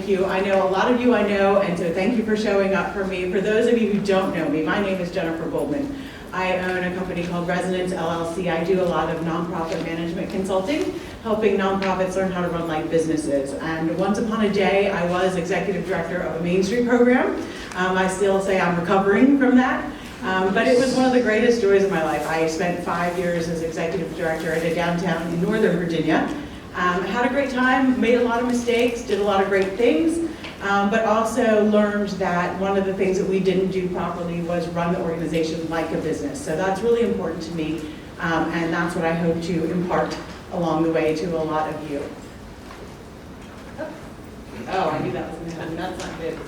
you. I know a lot of you I know, and so thank you for showing up for me. For those of you who don't know me, my name is Jennifer Goldman. I own a company called Resonance LLC. I do a lot of nonprofit management consulting, helping nonprofits learn how to run like businesses. And once upon a day, I was executive director of a Main Street program. I still say I'm recovering from that. But it was one of the greatest joys of my life. I spent 5 years as executive director at a downtown in Northern Virginia. Had a great time, made a lot of mistakes, did a lot of great things, but also learned that one of the things that we didn't do properly was run the organization like a business. So that's really important to me, and that's what I hope to impart along the way to a lot of you. Oh, I knew that was going to happen. That's not good.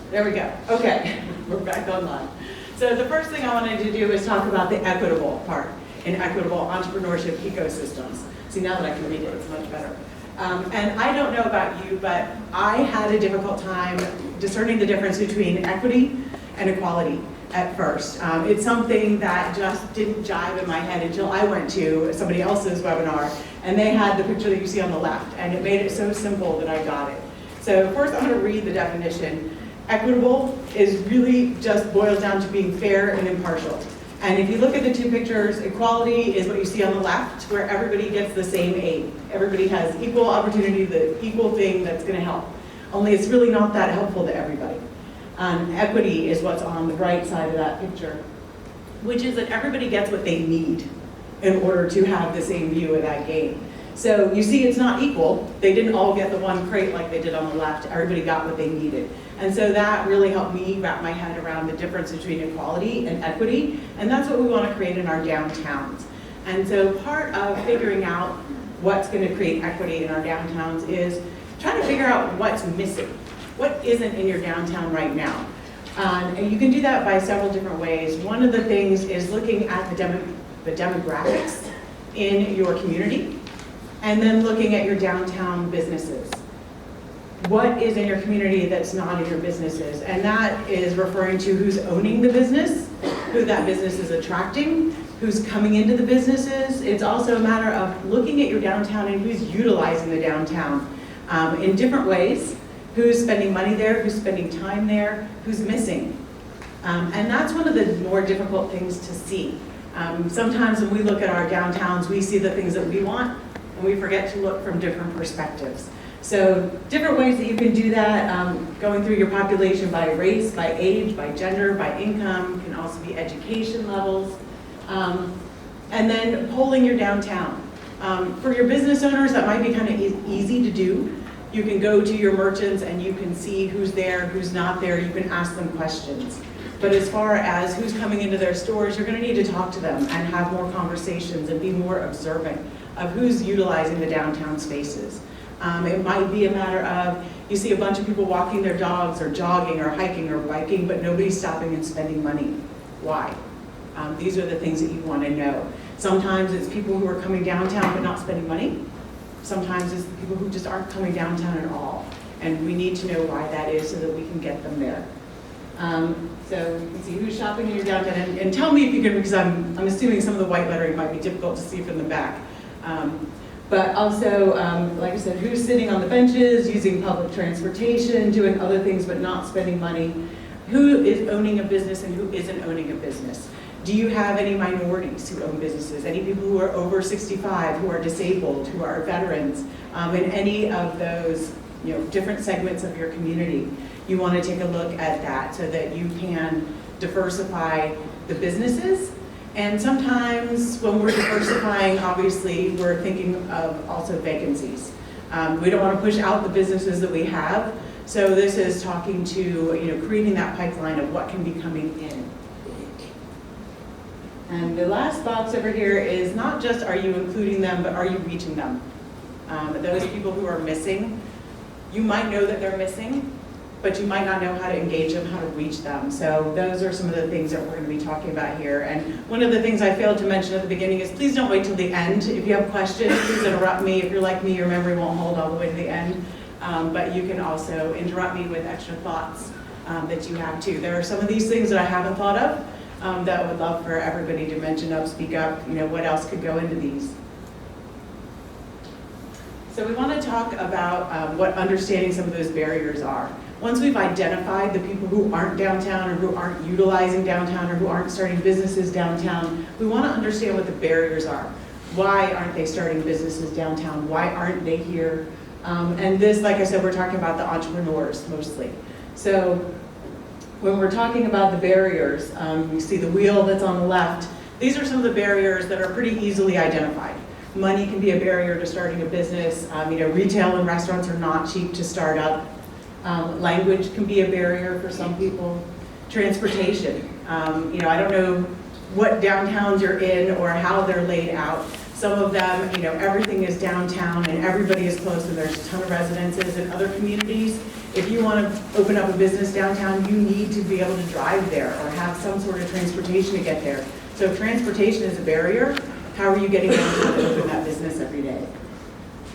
There we go. Okay, we're back online. So the first thing I wanted to do is talk about the equitable part in equitable entrepreneurship ecosystems. See, now that I can read it, it's much better. And I don't know about you, but I had a difficult time discerning the difference between equity and equality at first. It's something that just didn't jive in my head until I went to somebody else's webinar, and they had the picture that you see on the left, and it made it so simple that I got it. So first I'm going to read the definition. Equitable is really just boils down to being fair and impartial. And if you look at the two pictures, equality is what you see on the left, where everybody gets the same aid. Everybody has equal opportunity, the equal thing that's going to help. Only it's really not that helpful to everybody. Equity is what's on the right side of that picture, which is that everybody gets what they need in order to have the same view of that game. So you see it's not equal. They didn't all get the one crate like they did on the left. Everybody got what they needed. And so that really helped me wrap my head around the difference between equality and equity, and that's what we want to create in our downtowns. And so part of figuring out what's going to create equity in our downtowns is trying to figure out what's missing. What isn't in your downtown right now? And you can do that by several different ways. One of the things is looking at the demographics in your community, and then looking at your downtown businesses. What is in your community that's not in your businesses? And that is referring to who's owning the business, who that business is attracting, who's coming into the businesses. It's also a matter of looking at your downtown and who's utilizing the downtown in different ways. Who's spending money there, who's spending time there, who's missing. And that's one of the more difficult things to see. Sometimes when we look at our downtowns, we see the things that we want, and we forget to look from different perspectives. So different ways that you can do that, going through your population by race, by age, by gender, by income, can also be education levels. And then polling your downtown. For your business owners, that might be kind of easy to do. You can go to your merchants and you can see who's there, who's not there. You can ask them questions. But as far as who's coming into their stores, you're going to need to talk to them and have more conversations and be more observant of who's utilizing the downtown spaces. It might be a matter of you see a bunch of people walking their dogs or jogging or hiking or biking, but nobody's stopping and spending money. Why? These are the things that you want to know. Sometimes it's people who are coming downtown but not spending money. Sometimes it's the people who just aren't coming downtown at all. And we need to know why that is so that we can get them there. So you can see who's shopping in your downtown. And tell me if you can, because I'm assuming some of the white lettering might be difficult to see from the back. But also, like I said, who's sitting on the benches, using public transportation, doing other things but not spending money. Who is owning a business and who isn't owning a business? Do you have any minorities who own businesses? Any people who are over 65, who are disabled, who are veterans, in any of those different segments of your community? You want to take a look at that so that you can diversify the businesses. And sometimes when we're diversifying, obviously, we're thinking of also vacancies. We don't want to push out the businesses that we have. So this is talking to, creating that pipeline of what can be coming in. And the last box over here is not just are you including them, but are you reaching them? Those people who are missing, you might know that they're missing, but you might not know how to engage them, how to reach them. So those are some of the things that we're going to be talking about here. And one of the things I failed to mention at the beginning is please don't wait till the end. If you have questions, please interrupt me. If you're like me, your memory won't hold all the way to the end. But you can also interrupt me with extra thoughts that you have too. There are some of these things that I haven't thought of that I would love for everybody to mention up, speak up, what else could go into these. So we want to talk about what understanding some of those barriers are. Once we've identified the people who aren't downtown or who aren't utilizing downtown or who aren't starting businesses downtown, we want to understand what the barriers are. Why aren't they starting businesses downtown? Why aren't they here? And this, like I said, we're talking about the entrepreneurs mostly. So when we're talking about the barriers, you see the wheel that's on the left. These are some of the barriers that are pretty easily identified. Money can be a barrier to starting a business. Retail and restaurants are not cheap to start up. Language can be a barrier for some people. Transportation. I don't know what downtowns you're in or how they're laid out. Some of them, everything is downtown and everybody is close and there's a ton of residences in other communities. If you want to open up a business downtown, you need to be able to drive there or have some sort of transportation to get there. So if transportation is a barrier, how are you getting downtown to open that business every day?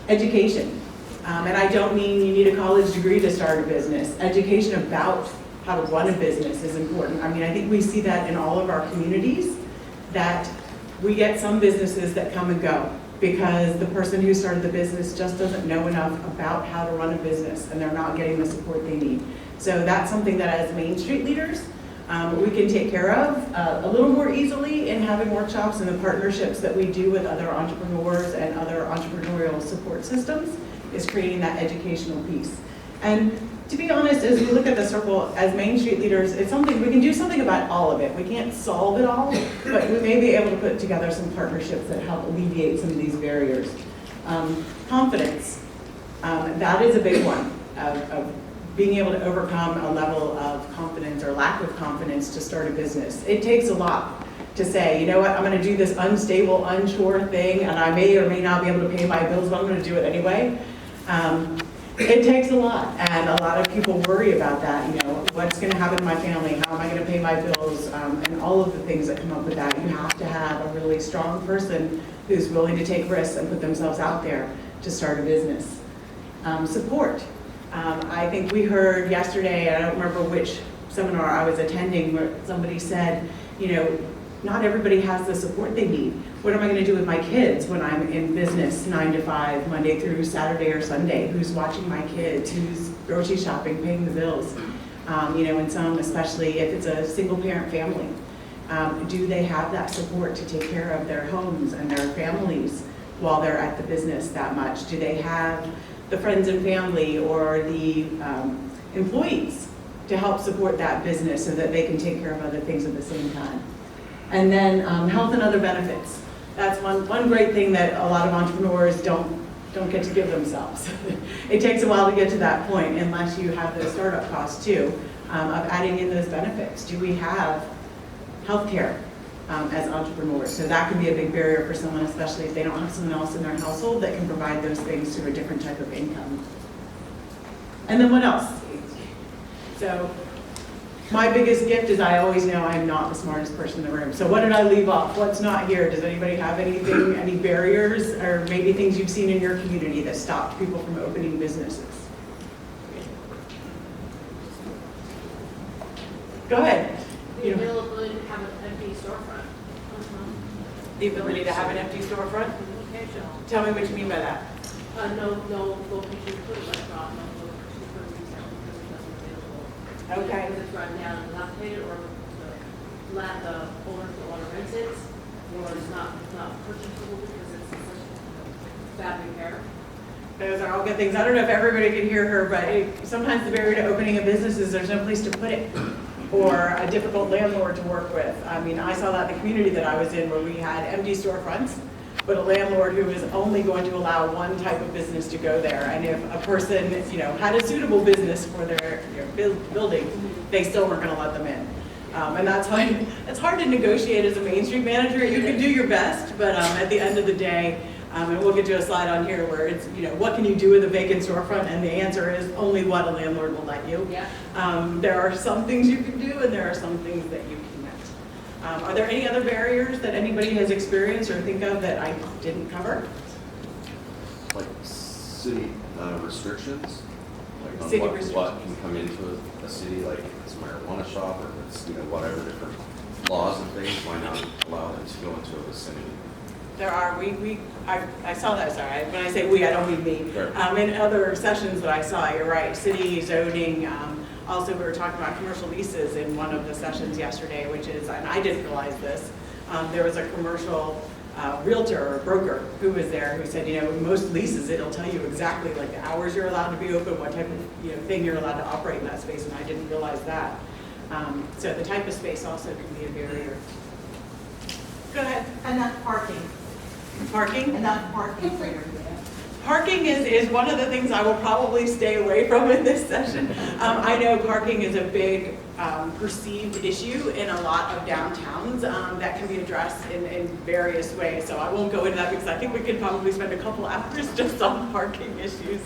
Education. And I don't mean you need a college degree to start a business. Education about how to run a business is important. I think we see that in all of our communities, that we get some businesses that come and go because the person who started the business just doesn't know enough about how to run a business and they're not getting the support they need. So that's something that as Main Street leaders, we can take care of a little more easily in having workshops and the partnerships that we do with other entrepreneurs and other entrepreneurial support systems is creating that educational piece. And to be honest, as we look at the circle as Main Street leaders, it's something, we can do something about all of it. We can't solve it all, but we may be able to put together some partnerships that help alleviate some of these barriers. Confidence, that is a big one of being able to overcome a level of confidence or lack of confidence to start a business. It takes a lot to say, you know what, I'm gonna do this unstable, unsure thing, and I may or may not be able to pay my bills, but I'm gonna do it anyway. It takes a lot, and a lot of people worry about that, what's gonna happen to my family, how am I gonna pay my bills, and all of the things that come up with that. You have to have a really strong person who's willing to take risks and put themselves out there to start a business. Support. I think we heard yesterday, I don't remember which seminar I was attending, where somebody said, not everybody has the support they need. What am I going to do with my kids when I'm in business 9 to 5, Monday through Saturday or Sunday? Who's watching my kids? Who's grocery shopping, paying the bills? And some, especially if it's a single parent family, do they have that support to take care of their homes and their families while they're at the business that much? Do they have the friends and family or the employees to help support that business so that they can take care of other things at the same time? And then health and other benefits. That's one great thing that a lot of entrepreneurs don't get to give themselves. It takes a while to get to that point unless you have the startup costs too, of adding in those benefits. Do we have health care as entrepreneurs? So that can be a big barrier for someone, especially if they don't have someone else in their household that can provide those things through a different type of income. And then what else? So my biggest gift is I always know I'm not the smartest person in the room. So what did I leave off? What's not here? Does anybody have anything, any barriers, or maybe things you've seen in your community that stopped people from opening businesses? Go ahead. The availability to have an empty storefront. The ability to have an empty storefront? Location. Tell me what you mean by that. No location for a restaurant, no location for retail because it doesn't available. Okay. Because it's run down and dilapidated, or the owners don't want to rent it, or it's not purchasable because it's in such bad repair. Those are all good things. I don't know if everybody can hear her, but sometimes the barrier to opening a business is there's no place to put it, or a difficult landlord to work with. I saw that in the community that I was in where we had empty storefronts, but a landlord who was only going to allow one type of business to go there. And if a person, had a suitable business for their building, they still weren't going to let them in. And that's why it's hard to negotiate as a Main Street manager. You can do your best, but at the end of the day, and we'll get to a slide on here where it's, what can you do with a vacant storefront? And the answer is only what a landlord will let you. Yeah. There are some things you can do, and there are some things that you can't. Are there any other barriers that anybody has experienced or think of that I didn't cover? Like city restrictions? Like on City what restrictions. can come into a city, like if it's a marijuana shop or if it's, whatever different laws and things, why not allow them to go into a vicinity? there are. I saw that, sorry. When I say we, I don't mean me. Sure. In other sessions that I saw, you're right, city zoning. Also, we were talking about commercial leases in one of the sessions yesterday, which is, and I didn't realize this, there was a commercial realtor or broker who was there who said, most leases, it'll tell you exactly like the hours you're allowed to be open, what type of thing you're allowed to operate in that space, and I didn't realize that. So the type of space also can be a barrier. Go ahead. And that's parking, Parking? and that's parking for your, Parking is one of the things I will probably stay away from in this session. I know parking is a big perceived issue in a lot of downtowns that can be addressed in various ways. So I won't go into that because I think we could probably spend a couple hours just on parking issues.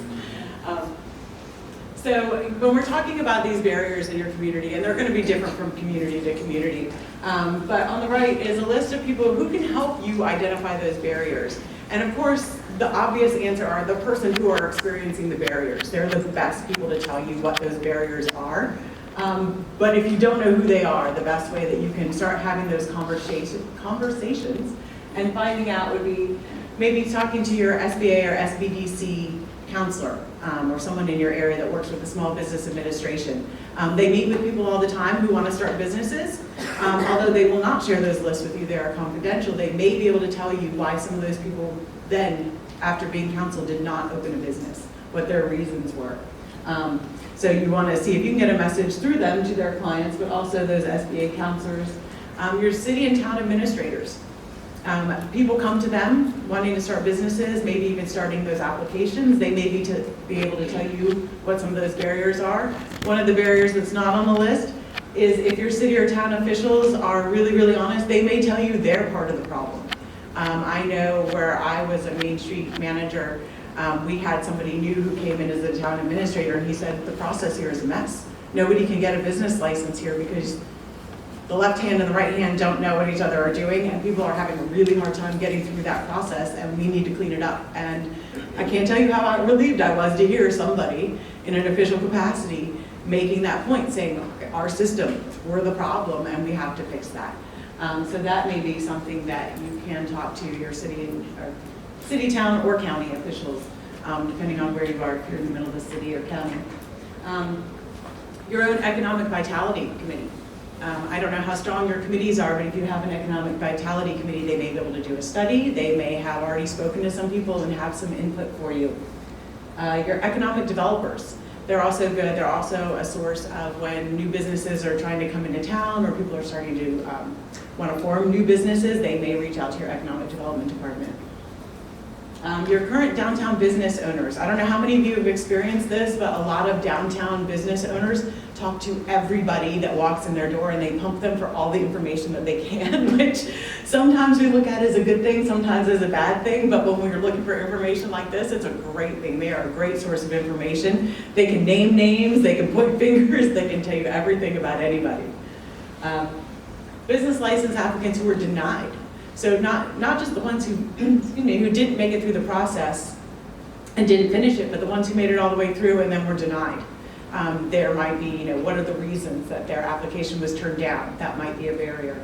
So when we're talking about these barriers in your community, and they're going to be different from community to community, but on the right is a list of people who can help you identify those barriers. And of course, the obvious answer are the person who are experiencing the barriers. They're the best people to tell you what those barriers are. But if you don't know who they are, the best way that you can start having those conversations and finding out would be maybe talking to your SBA or SBDC counselor or someone in your area that works with the Small Business Administration. They meet with people all the time who want to start businesses. Although they will not share those lists with you, they are confidential. They may be able to tell you why some of those people then, after being counseled, did not open a business, what their reasons were. So you want to see if you can get a message through them to their clients, but also those SBA counselors, your city and town administrators. People come to them wanting to start businesses, maybe even starting those applications. They may be able to tell you what some of those barriers are. One of the barriers that's not on the list is if your city or town officials are really, really honest, they may tell you they're part of the problem. I know where I was a Main Street manager, we had somebody new who came in as a town administrator, and he said, the process here is a mess. Nobody can get a business license here because the left hand and the right hand don't know what each other are doing, and people are having a really hard time getting through that process, and we need to clean it up. And I can't tell you how relieved I was to hear somebody in an official capacity making that point, saying, our system, we're the problem, and we have to fix that. So that may be something that you can talk to your city, town, or county officials, depending on where you are, if you're in the middle of the city or county. Your own economic vitality committee. I don't know how strong your committees are, but if you have an economic vitality committee, they may be able to do a study. They may have already spoken to some people and have some input for you. Your economic developers. They're also good. They're also a source of when new businesses are trying to come into town or people are starting to want to form new businesses, they may reach out to your economic development department. Your current downtown business owners. I don't know how many of you have experienced this, but a lot of downtown business owners talk to everybody that walks in their door and they pump them for all the information that they can, which sometimes we look at as a good thing, sometimes as a bad thing, but when we're looking for information like this, it's a great thing. They are a great source of information. They can name names, they can point fingers, they can tell you everything about anybody. Business license applicants who were denied. So not just the ones who, who didn't make it through the process and didn't finish it, but the ones who made it all the way through and then were denied. There might be, what are the reasons that their application was turned down? That might be a barrier.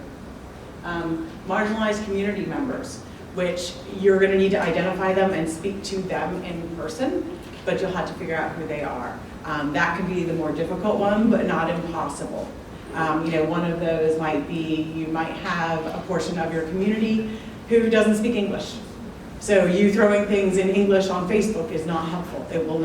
Marginalized community members, which you're going to need to identify them and speak to them in person, but you'll have to figure out who they are. That can be the more difficult one, but not impossible. One of those might be you might have a portion of your community who doesn't speak English. So you throwing things in English on Facebook is not helpful. It will